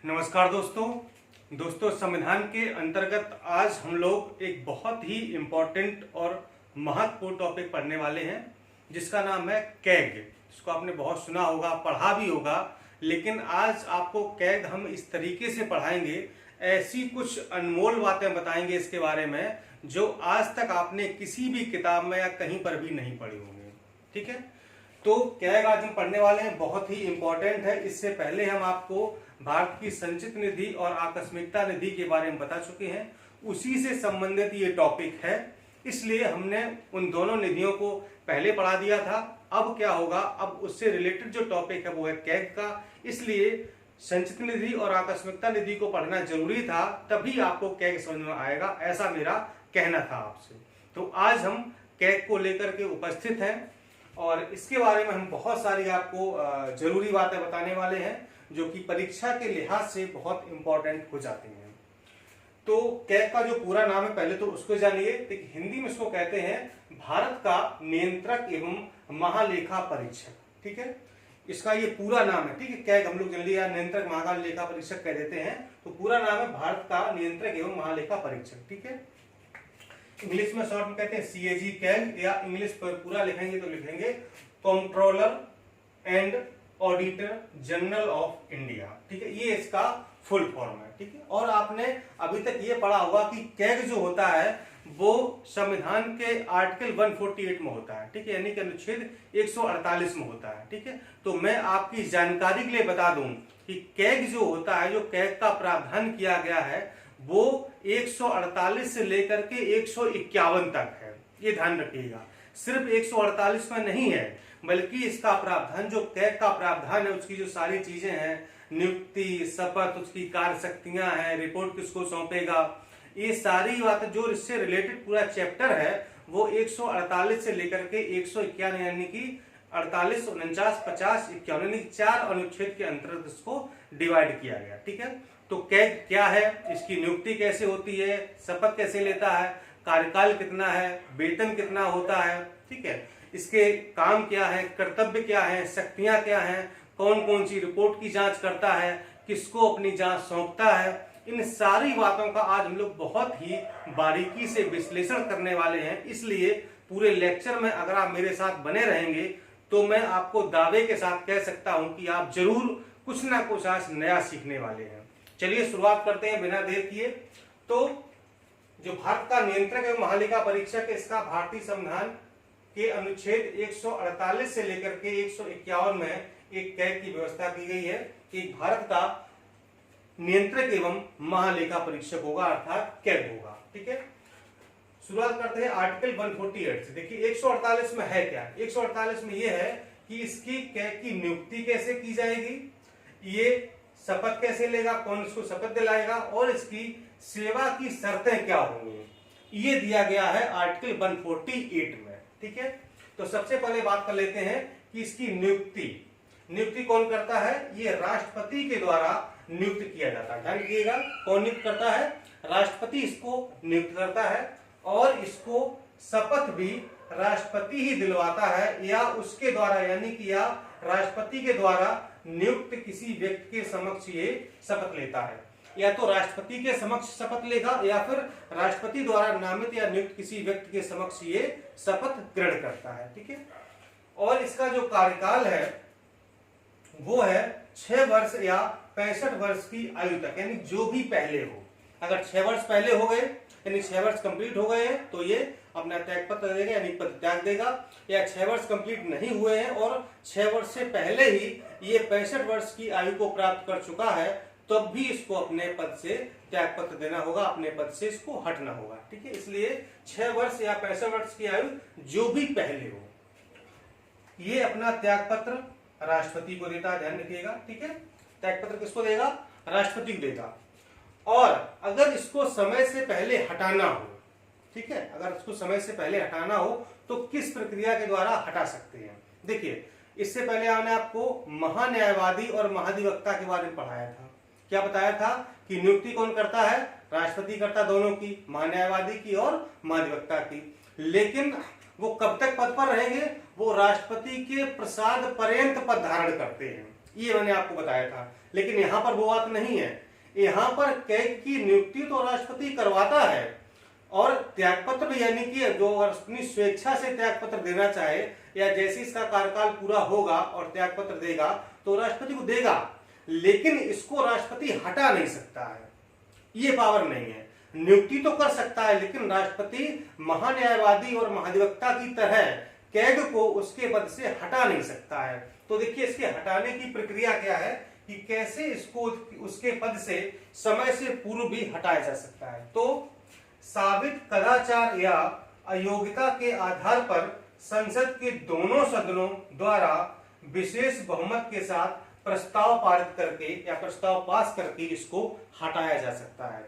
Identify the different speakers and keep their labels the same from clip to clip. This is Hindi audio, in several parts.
Speaker 1: नमस्कार दोस्तों संविधान के अंतर्गत आज हम लोग एक बहुत ही इम्पोर्टेंट और महत्वपूर्ण टॉपिक पढ़ने वाले हैं जिसका नाम है कैग। इसको आपने बहुत सुना होगा, पढ़ा भी होगा, लेकिन आज आपको कैग हम इस तरीके से पढ़ाएंगे, ऐसी कुछ अनमोल बातें बताएंगे इसके बारे में जो आज तक आपने किसी भी किताब में या कहीं पर भी नहीं पढ़ी होंगी। ठीक है, तो कैग आज हम पढ़ने वाले हैं, बहुत ही इंपॉर्टेंट है। इससे पहले हम आपको भारत की संचित निधि और आकस्मिकता निधि के बारे में बता चुके हैं, उसी से संबंधित ये टॉपिक है, इसलिए हमने उन दोनों निधियों को पहले पढ़ा दिया था। अब क्या होगा, अब उससे रिलेटेड जो टॉपिक है वो है कैग का, इसलिए संचित निधि और आकस्मिकता निधि को पढ़ना जरूरी था, तभी आपको कैग समझ में आएगा, ऐसा मेरा कहना था आपसे। तो आज हम कैग को लेकर के उपस्थित हैं और इसके बारे में हम बहुत सारी आपको जरूरी बातें बताने वाले हैं जो कि परीक्षा के लिहाज से बहुत इंपॉर्टेंट हो जाती हैं। तो कैग का जो पूरा नाम है पहले तो उसको जानिए। देखिए, हिंदी में इसको कहते हैं भारत का नियंत्रक एवं महालेखा परीक्षक। ठीक है, इसका ये पूरा नाम है। ठीक है, कैग हम लोग जल्दी या नियंत्रक महालेखा परीक्षक कह देते हैं, तो पूरा नाम है भारत का नियंत्रक एवं महालेखा परीक्षक। ठीक है, इंग्लिश में शॉर्ट में कहते हैं CAG कैग, या इंग्लिश पर पूरा लिखेंगे तो लिखेंगे controller and auditor general of India. ठीक है, ये इसका फुल फॉर्म है। ठीक है, और आपने अभी तक ये पढ़ा होगा कि कैग जो होता है वो संविधान के आर्टिकल 148 में होता है। ठीक है, यानी कि अनुच्छेद 148 में होता है। ठीक है, तो मैं आपकी जानकारी के लिए बता दूं कि कैग जो होता है, जो कैग का प्रावधान किया गया है वो 148 से लेकर के 151 तक है। ये ध्यान रखिएगा, सिर्फ 148 में नहीं है, बल्कि इसका प्रावधान, जो कैग का प्रावधान है, उसकी जो सारी चीजें हैं, नियुक्ति, शपथ, उसकी कार्य शक्तियां हैं, रिपोर्ट किसको सौंपेगा, ये सारी बातें जो इससे रिलेटेड पूरा चैप्टर है वो 148 से लेकर के 151 यानी कि 48, 49, 50, 51 यानी 4 अनुच्छेद के अंतर्गत इसको डिवाइड किया गया। ठीक है, तो कैग क्या है, इसकी नियुक्ति कैसे होती है, शपथ कैसे लेता है, कार्यकाल कितना है, वेतन कितना होता है, ठीक है, इसके काम क्या है, कर्तव्य क्या है, शक्तियां क्या हैं, कौन कौन सी रिपोर्ट की जांच करता है, किसको अपनी जांच सौंपता है, इन सारी बातों का आज हम लोग बहुत ही बारीकी से विश्लेषण करने वाले हैं। इसलिए पूरे लेक्चर में अगर आप मेरे साथ बने रहेंगे तो मैं आपको दावे के साथ कह सकता हूं कि आप जरूर कुछ ना कुछ आज नया सीखने वाले हैं। चलिए शुरुआत करते हैं बिना देर किए। तो जो भारत का नियंत्रक एवं महालेखा परीक्षक है, इसका भारतीय संविधान के अनुच्छेद 148 से लेकर के 151 में एक कैग की व्यवस्था की गई है कि भारत का नियंत्रक एवं महालेखा परीक्षक होगा, अर्थात कैग होगा। ठीक है, शुरुआत करते हैं आर्टिकल 148 से। देखिए 148 में है क्या, 148 में यह है कि इसकी कैग की नियुक्ति कैसे की जाएगी, ये शपथ कैसे लेगा, कौन इसको शपथ दिलाएगा, और इसकी सेवा की शर्तें क्या होंगी, ये दिया गया है आर्टिकल 148 में। ठीक है, तो सबसे पहले बात कर लेते हैं कि इसकी नियुक्ति कौन करता है, ये राष्ट्रपति के द्वारा नियुक्त किया जाता है। ध्यान रखिएगा, कौन नियुक्त करता है, राष्ट्रपति इसको नियुक्त करता है, और इसको शपथ भी राष्ट्रपति ही दिलवाता है, या उसके द्वारा, यानी कि या राष्ट्रपति के द्वारा नियुक्त किसी व्यक्ति के समक्ष ये शपथ लेता है, या तो राष्ट्रपति के समक्ष शपथ लेगा या फिर राष्ट्रपति द्वारा नामित या नियुक्त किसी व्यक्ति के समक्ष ये शपथ ग्रहण करता है। ठीक है, और इसका जो कार्यकाल है वो है 6 वर्ष या 65 वर्ष की आयु तक, यानी जो भी पहले हो। अगर 6 वर्ष पहले हो गए, यानी 6 वर्ष कंप्लीट हो गए हैं, तो ये अपना त्याग पत्र देगा, यानी पद त्याग देगा, या 6 वर्ष कंप्लीट नहीं हुए हैं और 6 वर्ष से पहले ही ये 65 वर्ष की आयु को प्राप्त कर चुका है, तब भी इसको अपने पद से त्याग पत्र देना होगा, अपने पद से इसको हटना होगा। ठीक है, इसलिए 6 वर्ष या 65 वर्ष की आयु जो भी पहले हो, ये अपना त्याग पत्र राष्ट्रपति को देता है। ध्यान रखिएगा, ठीक है, त्याग पत्र किसको देगा, राष्ट्रपति को देगा। और अगर इसको समय से पहले हटाना हो, ठीक है, अगर इसको समय से पहले हटाना हो तो किस प्रक्रिया के द्वारा हटा सकते हैं। देखिए, इससे पहले हमने आपको महान्यायवादी और महाधिवक्ता के बारे में पढ़ाया था। क्या बताया था कि नियुक्ति कौन करता है, राष्ट्रपति करता, दोनों की, महान्यायवादी की और महाधिवक्ता की। लेकिन वो कब तक पद पर रहेंगे, वो राष्ट्रपति के प्रसाद पर्यंत पद धारण करते हैं, ये मैंने आपको बताया था। लेकिन यहाँ पर वो बात नहीं है। यहाँ पर कैग की नियुक्ति तो राष्ट्रपति करवाता है, और त्यागपत्र भी, यानी कि जो अपनी स्वेच्छा से त्यागपत्र देना चाहे या जैसे इसका कार्यकाल पूरा होगा और त्यागपत्र देगा तो राष्ट्रपति को देगा, लेकिन इसको राष्ट्रपति हटा नहीं सकता है, ये पावर नहीं है। नियुक्ति तो कर सकता है, लेकिन राष्ट्रपति महान्यायवादी और महाधिवक्ता की तरह कैग को उसके पद से हटा नहीं सकता है। तो देखिए इसके हटाने की प्रक्रिया क्या है कि कैसे इसको उसके पद से समय से पूर्व भी हटाया जा सकता है। तो साबित कदाचार या अयोग्यता के आधार पर संसद के दोनों सदनों द्वारा विशेष बहुमत के साथ प्रस्ताव पारित करके या प्रस्ताव पास करके इसको हटाया जा सकता है।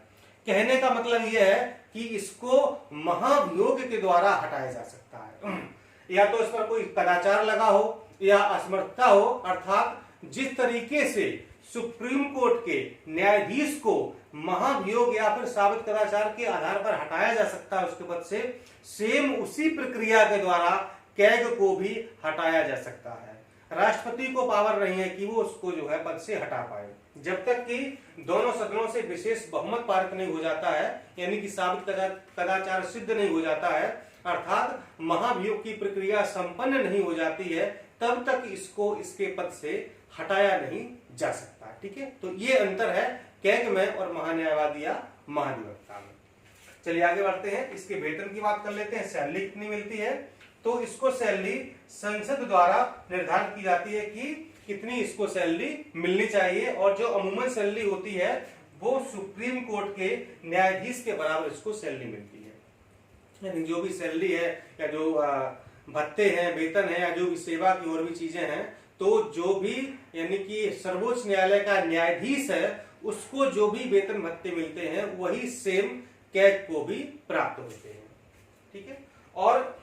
Speaker 1: कहने का मतलब यह है कि इसको महाभियोग के द्वारा हटाया जा सकता है, या तो इस पर कोई कदाचार लगा हो या असमर्थता हो, अर्थात जिस तरीके से सुप्रीम कोर्ट के न्यायाधीश को महाभियोग या फिर साबित कदाचार के आधार पर हटाया जा सकता है उसके पद से, सेम उसी प्रक्रिया के द्वारा कैग को भी हटाया जा सकता है। राष्ट्रपति को पावर नहीं है कि वो उसको जो है पद से हटा पाए, जब तक कि दोनों सदनों से विशेष बहुमत पारित नहीं हो जाता है, यानी कि साबित कदाचार सिद्ध नहीं हो जाता है, अर्थात महाभियोग की प्रक्रिया संपन्न नहीं हो जाती है, तब तक इसको इसके पद से हटाया नहीं जा सकता। ठीक है, तो ये अंतर है कैग में और महान्यायवादी या महाधिवक्ता में। चलिए आगे बढ़ते हैं, इसके वेतन की बात कर लेते हैं। सैलरी कितनी मिलती है, तो इसको सैलरी संसद द्वारा निर्धारित की जाती है कि कितनी इसको सैलरी मिलनी चाहिए, और जो अमूमन सैलरी होती है वो सुप्रीम कोर्ट के न्यायाधीश के बराबर इसको सैलरी मिलती है। यानी जो भी सैलरी है या जो भत्ते हैं, वेतन है, या जो भी सेवा की और भी चीजें हैं, तो जो भी यानी कि सर्वोच्च न्यायालय का न्यायाधीश है उसको जो भी वेतन भत्ते मिलते हैं वही सेम कैग को भी प्राप्त होते हैं। ठीक है, और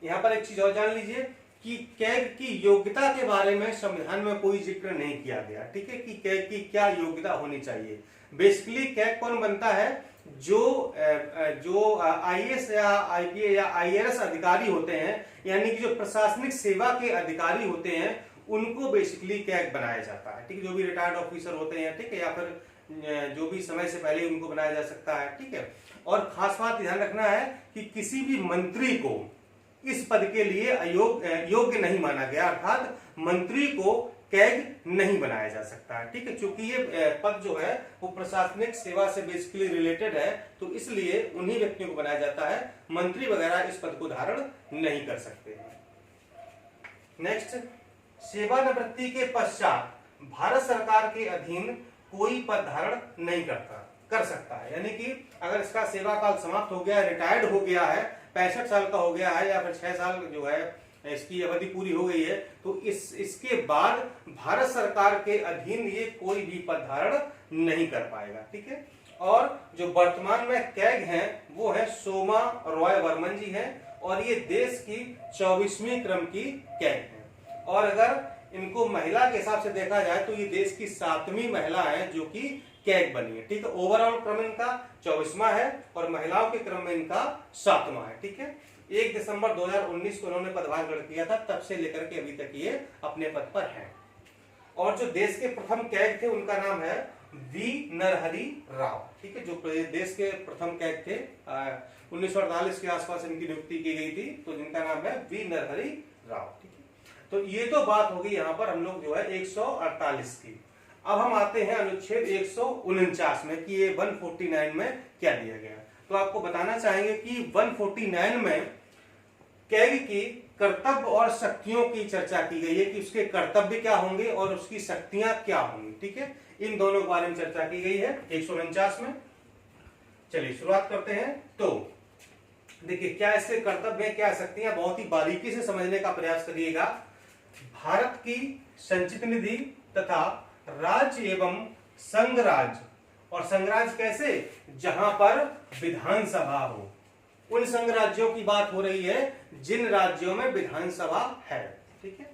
Speaker 1: यहाँ पर एक चीज और जान लीजिए कि कैग की योग्यता के बारे में संविधान में कोई जिक्र नहीं किया गया। ठीक है, कि कैग की क्या योग्यता होनी चाहिए। बेसिकली कैग कौन बनता है, जो आईएएस या आईपीएस या आईआरएस अधिकारी होते हैं, यानी कि जो प्रशासनिक सेवा के अधिकारी होते हैं, उनको बेसिकली कैग बनाया जाता है। ठीक है, जो भी रिटायर्ड ऑफिसर होते हैं, ठीक है, या फिर जो भी समय से पहले उनको बनाया जा सकता है। ठीक है, और खास बात ध्यान रखना है कि किसी भी मंत्री को इस पद के लिए योग्य नहीं माना गया, अर्थात मंत्री को कैग नहीं बनाया जा सकता है। ठीक है, क्योंकि ये पद जो है वो प्रशासनिक सेवा से बेसिकली रिलेटेड है, तो इसलिए उन्हीं व्यक्तियों को बनाया जाता है। मंत्री वगैरह इस पद को धारण नहीं कर सकते हैं। नेक्स्ट, सेवानिवृत्ति के पश्चात भारत सरकार के अधीन कोई पद धारण नहीं कर सकता है। यानी कि अगर इसका सेवा काल समाप्त हो गया है, रिटायर्ड हो गया है, 65 साल का हो गया है, या फिर 6 साल जो है इसकी अवधि पूरी हो गई है, तो इसके बाद भारत सरकार के अधीन ये कोई भी पद धारण नहीं कर पाएगा। ठीक है, और जो वर्तमान में कैग हैं वो है सोमा रॉय वर्मन जी हैं, और ये देश की 24वीं क्रम की कैग हैं। और अगर इनको महिला के हिसाब से देखा जाए तो ये देश की 7वीं महिला है जो कि कैग बनी है। ठीक है, ओवरऑल क्रम इनका 24वां है और महिलाओं के क्रम में इनका 7वां है। ठीक है, 1 दिसंबर 2019 को उन्होंने पदभार ग्रहण किया था, तब से लेकर के अभी तक ये अपने पद पर हैं। और जो देश के प्रथम कैग थे उनका नाम है वी नरहरि राव। ठीक है, जो देश के प्रथम कैग थे 1948 के आसपास इनकी नियुक्ति की गई थी, तो जिनका नाम है वी नरहरि राव। ठीक है, तो ये तो बात होगी यहाँ पर हम लोग जो है 148 की। अब हम आते हैं अनुच्छेद 149 में कि ये 149 में क्या दिया गया। तो आपको बताना चाहेंगे कि 149 में कैग की कर्तव्य और शक्तियों की चर्चा की गई है कि उसके कर्तव्य क्या होंगे और उसकी शक्तियां क्या होंगी। ठीक है, इन दोनों के बारे में चर्चा की गई है 149 में। चलिए शुरुआत करते हैं। तो देखिए क्या इसके कर्तव्य क्या शक्तियां, बहुत ही बारीकी से समझने का प्रयास करिएगा। भारत की संचित निधि तथा राज्य एवं संघ राज्य, और संघ राज्य कैसे, जहां पर विधानसभा हो, उन संघ राज्यों की बात हो रही है जिन राज्यों में विधानसभा है। ठीक है,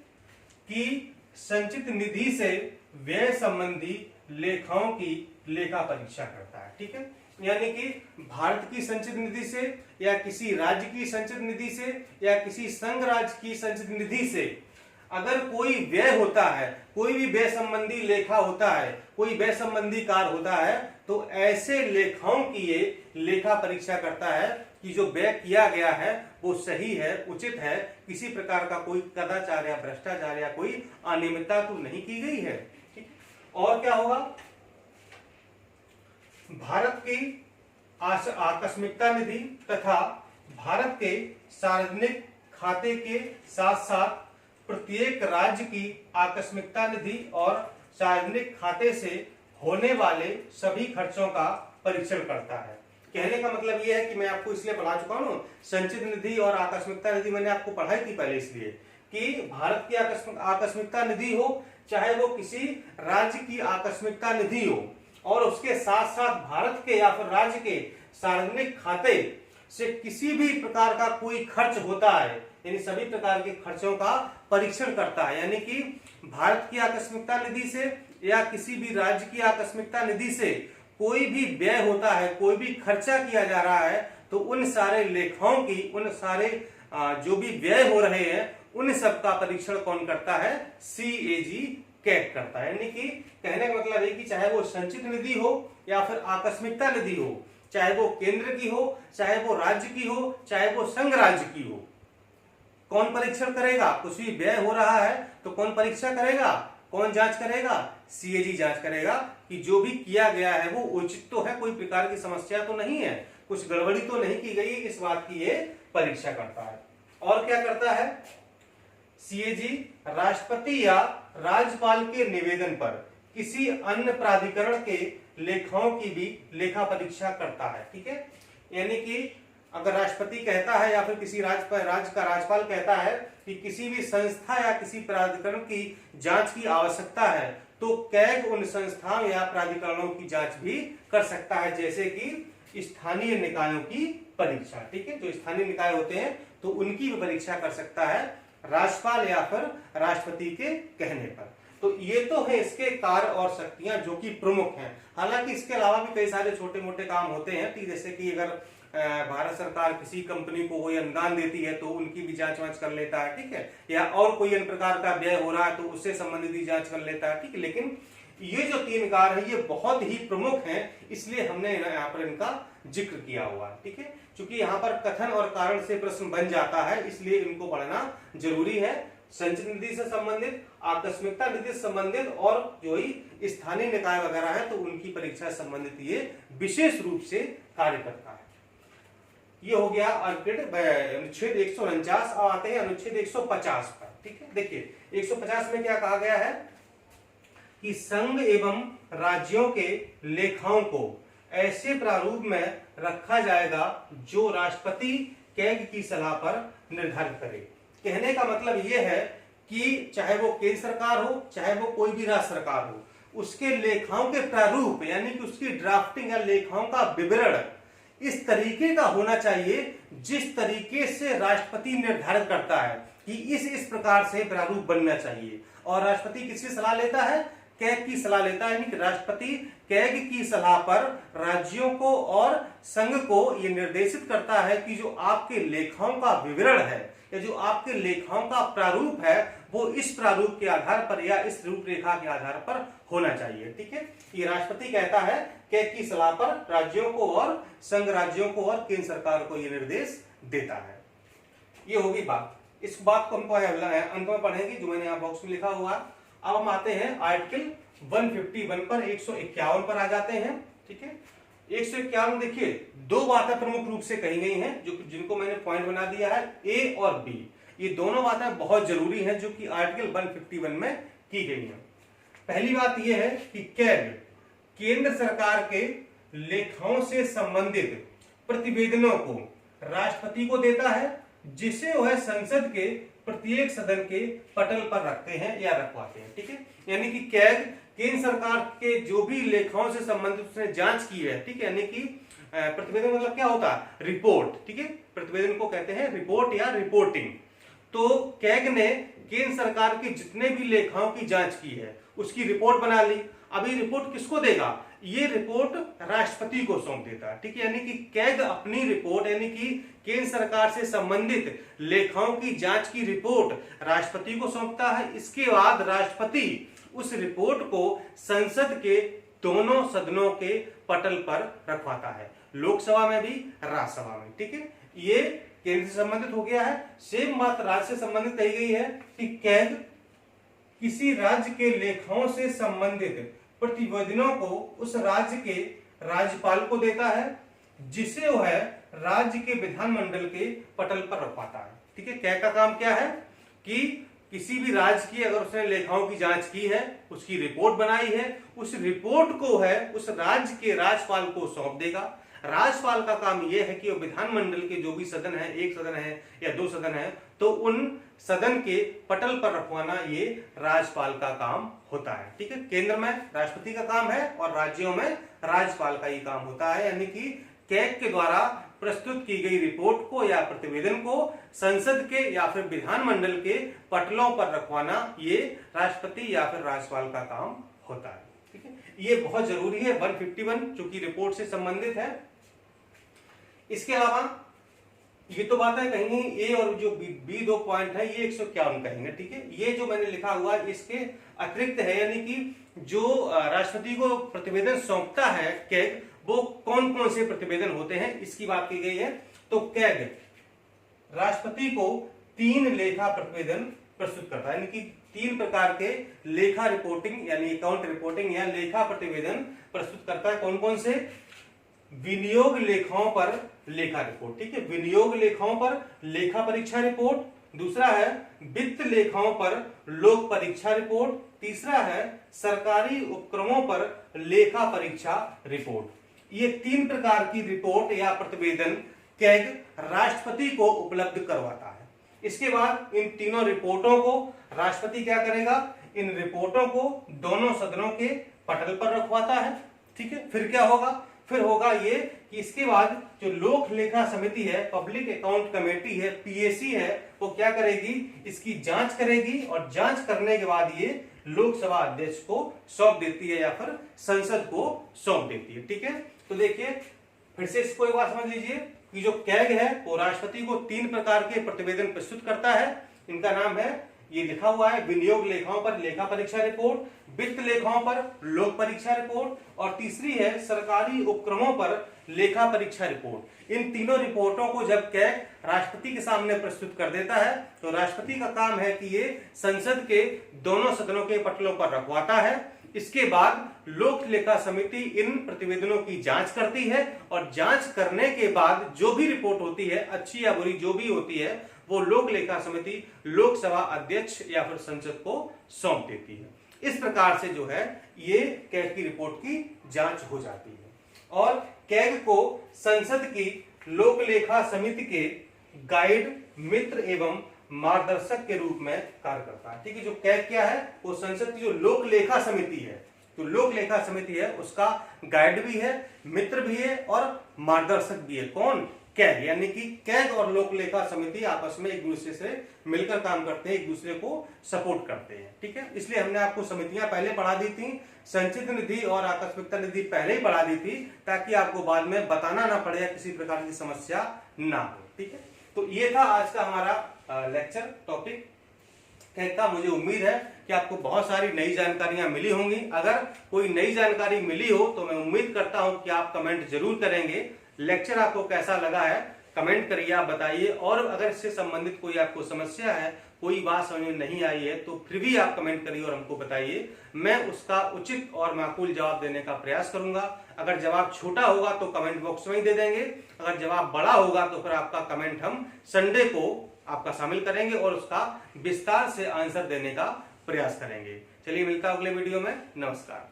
Speaker 1: कि संचित निधि से व्यय संबंधी लेखाओं की लेखा परीक्षा करता है। ठीक है, यानी कि भारत की संचित निधि से या किसी राज्य की संचित निधि से या किसी संघ राज्य की संचित निधि से अगर कोई व्यय होता है, कोई भी व्यय संबंधी लेखा होता है, कोई व्यय संबंधी कार्य होता है, तो ऐसे लेखाओं की ये लेखा परीक्षा करता है कि जो व्यय किया गया है वो सही है, उचित है, किसी प्रकार का कोई कदाचार या भ्रष्टाचार या कोई अनियमितता तो नहीं की गई है। ठीक। और क्या होगा, भारत की आकस्मिकता निधि तथा भारत के सार्वजनिक खाते के साथ साथ प्रत्येक राज्य की आकस्मिकता निधि और सार्वजनिक खाते से होने वाले सभी खर्चों का परीक्षण करता है। कहने का मतलब यह है कि मैं आपको इसलिए पढ़ा चुका हूं, संचित निधि और आकस्मिकता निधि मैंने आपको पढ़ाई थी पहले, इसलिए कि भारत की आकस्मिकता निधि हो, चाहे वो किसी राज्य की आकस्मिकता निधि हो, और उसके साथ साथ भारत के या फिर राज्य के सार्वजनिक खाते से किसी भी प्रकार का कोई खर्च होता है, यानी सभी प्रकार के खर्चों का परीक्षण करता है। यानी कि भारत की आकस्मिकता निधि से या किसी भी राज्य की आकस्मिकता निधि से कोई भी व्यय होता है, कोई भी खर्चा किया जा रहा है, तो उन सारे लेखाओं की, उन सारे जो भी व्यय हो रहे हैं, उन सब का परीक्षण कौन करता है, CAG कैग करता है। यानी कि कहने का मतलब है कि चाहे वो संचित निधि हो या फिर आकस्मिकता निधि हो, चाहे वो केंद्र की हो, चाहे वो राज्य की हो, चाहे वो संघ राज्य की हो, कौन परीक्षण करेगा? कुछ भी व्यय हो रहा है तो कौन परीक्षा करेगा, कौन जांच करेगा? CAG जांच करेगा कि जो भी किया गया है वो उचित तो है, कोई प्रकार की समस्या तो नहीं है, कुछ गड़बड़ी तो नहीं की गई, इस बात की ये परीक्षा करता है। और क्या करता है CAG? राष्ट्रपति या राज्यपाल के निवेदन पर किसी अन्य प्राधिकरण के लेखाओं की भी लेखा परीक्षा करता है। ठीक है, यानी कि अगर राष्ट्रपति कहता है या फिर किसी राज्य का राज्यपाल कहता है कि किसी भी संस्था या किसी प्राधिकरण की जांच की आवश्यकता है, तो कैग उन संस्थाओं या प्राधिकरणों की जांच भी कर सकता है, जैसे कि स्थानीय निकायों की परीक्षा। ठीक है, जो स्थानीय निकाय होते हैं तो उनकी भी परीक्षा कर सकता है राज्यपाल या फिर राष्ट्रपति के कहने पर। तो ये तो है इसके कार्य और शक्तियां जो कि प्रमुख हैं। हालांकि इसके अलावा भी कई सारे छोटे मोटे काम होते हैं, जैसे कि अगर भारत सरकार किसी कंपनी को कोई अनुदान देती है तो उनकी भी जांच वांच कर लेता है। ठीक है, या और कोई अन्य प्रकार का व्यय हो रहा है तो उससे संबंधित भी जांच कर लेता है। ठीक है, लेकिन ये जो 3 कार्य है ये बहुत ही प्रमुख हैं, इसलिए हमने यहाँ पर इनका जिक्र किया हुआ है। ठीक है, क्योंकि यहाँ पर कथन और कारण से प्रश्न बन जाता है, इसलिए इनको पढ़ना जरूरी है। संचित निधि से संबंधित, आकस्मिकता निधि से संबंधित और जो ही स्थानीय निकाय वगैरह है तो उनकी परीक्षा से संबंधित ये विशेष रूप से कार्य करता है। ये हो गया अनुच्छेद 149। अब आते हैं अनुच्छेद 150 पर। ठीक है, देखिए 150 में क्या कहा गया है कि संघ एवं राज्यों के लेखाओं को ऐसे प्रारूप में रखा जाएगा जो राष्ट्रपति कैग की सलाह पर निर्धारित करे। कहने का मतलब यह है कि चाहे वो केंद्र सरकार हो, चाहे वो कोई भी राज्य सरकार हो, उसके लेखाओं के प्रारूप यानी कि उसकी ड्राफ्टिंग या लेखाओं का विवरण इस तरीके का होना चाहिए जिस तरीके से राष्ट्रपति निर्धारित करता है कि इस प्रकार से प्रारूप बनना चाहिए। और राष्ट्रपति किसकी सलाह लेता है? कैग की सलाह लेता है। यानी कि राष्ट्रपति कैग की सलाह पर राज्यों को और संघ को यह निर्देशित करता है कि जो आपके लेखाओं का विवरण है या जो आपके लेखाओं का प्रारूप है वो इस प्रारूप के आधार पर या इस रूपरेखा के आधार पर होना चाहिए। ठीक है, ये राष्ट्रपति कहता है कैग की सलाह पर राज्यों को और संघ राज्यों को और केंद्र सरकार को यह निर्देश देता है। ये होगी बात। इस बात को हमको अंत में पढ़ेंगे जो मैंने यहाँ बॉक्स में लिखा हुआ। अब हम आते हैं आर्टिकल 151 पर, 151 पर आ जाते हैं। ठीक है, 151 देखिए 2 बातें प्रमुख रूप से कही गई हैं जो जिनको मैंने पॉइंट बना दिया है, ए और बी। ये दोनों बातें बहुत जरूरी हैं जो कि आर्टिकल 151 में की गई हैं। पहली बात यह है कि कैग केंद्र सरकार के लेखाओं से संबंधित प्रतिवेदनों को राष्ट्रपति को देता है, जिसे वह संसद के प्रत्येक सदन के पटल पर रखते हैं या रखवाते हैं। ठीक है, यानी कि कैग केंद्र सरकार के जो भी लेखाओं से संबंधित उसने जांच की है। ठीक है, यानी कि प्रतिवेदन मतलब क्या होता है? रिपोर्ट। ठीक है, प्रतिवेदन को कहते हैं रिपोर्ट या रिपोर्टिंग। तो कैग ने केंद्र सरकार के जितने भी लेखाओं की जांच की है उसकी रिपोर्ट बना ली। अब ये रिपोर्ट किसको देगा? ये रिपोर्ट राष्ट्रपति को सौंप देता है, ठीक है। यानी कि कैग अपनी रिपोर्ट यानी कि केंद्र सरकार से संबंधित लेखाओं की जांच की रिपोर्ट राष्ट्रपति को सौंपता है। इसके बाद राष्ट्रपति उस रिपोर्ट को संसद के दोनों सदनों के पटल पर रखवाता है, लोकसभा में भी राज्यसभा में, ठीक है। ये केंद्र से संबंधित हो गया है। सेम बात राज्य से संबंधित कही गई है कि कैग किसी राज्य के लेखाओं से संबंधित प्रतिवेदनों को उस राज्य के राज्यपाल को देता है, जिसे वह राज्य के विधानमंडल के पटल पर रखवाता है, ठीक है। कैग का काम क्या है कि किसी भी राज्य की अगर उसने लेखाओं की जांच की है, उसकी रिपोर्ट बनाई है, उस रिपोर्ट को है उस राज्य के राज्यपाल को सौंप देगा। राज्यपाल का काम यह है कि वो विधानमंडल के जो भी सदन है, एक सदन है या दो सदन है, तो उन सदन के पटल पर रखवाना ये राज्यपाल का काम होता है, ठीक है। केंद्र में राष्ट्रपति का काम है और राज्यों में राज्यपाल का ये काम होता है। यानी कि कैग के द्वारा प्रस्तुत की गई रिपोर्ट को या प्रतिवेदन को संसद के या फिर विधानमंडल के पटलों पर रखवाना ये राष्ट्रपति या फिर राज्यपाल का काम होता है, ठीक है। ये बहुत जरूरी है 151 जो कि रिपोर्ट से संबंधित है। इसके अलावा ये तो बात है कहीं ए और जो बी दो पॉइंट है ये 151 कहेंगे, ठीक है। ये जो मैंने लिखा हुआ है इसके अतिरिक्त है, यानी कि जो राष्ट्रपति को प्रतिवेदन सौंपता है कैग, वो कौन कौन से प्रतिवेदन होते हैं इसकी बात की गई है। तो कैग राष्ट्रपति को 3 लेखा प्रतिवेदन प्रस्तुत करता है, यानी कि 3 प्रकार के लेखा रिपोर्टिंग यानी अकाउंट रिपोर्टिंग या लेखा प्रतिवेदन प्रस्तुत करता है। कौन कौन से? विनियोग लेखाओं पर लेखा रिपोर्ट, ठीक है। विनियोग लेखाओं पर लेखा परीक्षा रिपोर्ट। दूसरा है वित्त लेखाओं पर लोक परीक्षा रिपोर्ट। तीसरा है सरकारी उपक्रमों पर लेखा परीक्षा रिपोर्ट। ये 3 प्रकार की रिपोर्ट या प्रतिवेदन कैग राष्ट्रपति को उपलब्ध करवाता है। इसके बाद इन तीनों रिपोर्टों को राष्ट्रपति क्या करेगा? इन रिपोर्टों को दोनों सदनों के पटल पर रखवाता है, ठीक है। फिर क्या होगा? फिर होगा ये कि इसके बाद जो लोक लेखा समिति है, पब्लिक अकाउंट कमेटी है, पीएसी है, वो क्या करेगी? इसकी जांच करेगी और जांच करने के बाद ये लोकसभा अध्यक्ष को सौंप देती है या फिर संसद को सौंप देती है, ठीक है। तो देखिए फिर से इसको एक बात समझ लीजिए कि जो कैग है वो राष्ट्रपति को 3 प्रकार के प्रतिवेदन प्रस्तुत करता है। इनका नाम है, ये लिखा हुआ है, विनियोग लेखाओं पर लेखा परीक्षा रिपोर्ट, वित्त लेखाओं पर लोक परीक्षा रिपोर्ट और तीसरी है सरकारी उपक्रमों पर लेखा परीक्षा रिपोर्ट। इन तीनों रिपोर्टों को जब कैग राष्ट्रपति के सामने प्रस्तुत कर देता है तो राष्ट्रपति का काम है कि ये संसद के दोनों सदनों के पटलों पर रखवाता है। इसके बाद लोक लेखा समिति इन प्रतिवेदनों की जांच करती है और जांच करने के बाद जो भी रिपोर्ट होती है, अच्छी या बुरी जो भी होती है, वो लोक लेखा समिति लोकसभा अध्यक्ष या फिर संसद को सौंप देती है। इस प्रकार से जो है ये कैग की रिपोर्ट की जांच हो जाती है और कैग को संसद की लोक लेखा समिति के गाइड, मित्र एवं मार्गदर्शक के रूप में कार्य करता है, ठीक है। जो कैग क्या है? वो संसद की जो लोक लेखा समिति है, तो लोक लेखा समिति है उसका गाइड भी है, मित्र भी है और मार्गदर्शक भी है। कौन? कैग। यानी कि कैग और लोक लेखा समिति आपस में एक दूसरे से मिलकर काम करते हैं, एक दूसरे को सपोर्ट करते हैं, ठीक है। इसलिए हमने आपको समितियां पहले पढ़ा दी थी, संचित निधि और आकस्मिकता निधि पहले ही पढ़ा दी थी, ताकि आपको बाद में बताना ना पड़े, किसी प्रकार की समस्या ना हो, ठीक है। तो ये था आज का हमारा लेक्चर टॉपिक कैग का। मुझे उम्मीद है कि आपको बहुत सारी नई जानकारियां मिली होंगी। अगर कोई नई जानकारी मिली हो तो मैं उम्मीद करता हूं कि आप कमेंट जरूर करेंगे। लेक्चर आपको कैसा लगा है कमेंट करिए, आप बताइए। और अगर इससे संबंधित कोई आपको समस्या है, कोई बात समझ में नहीं आई है, तो फिर भी आप कमेंट करिए और हमको बताइए। मैं उसका उचित और माकूल जवाब देने का प्रयास करूंगा। अगर जवाब छोटा होगा तो कमेंट बॉक्स में ही दे देंगे, अगर जवाब बड़ा होगा तो फिर आपका कमेंट हम संडे को आपका शामिल करेंगे और उसका विस्तार से आंसर देने का प्रयास करेंगे। चलिए मिलता है अगले वीडियो में। नमस्कार।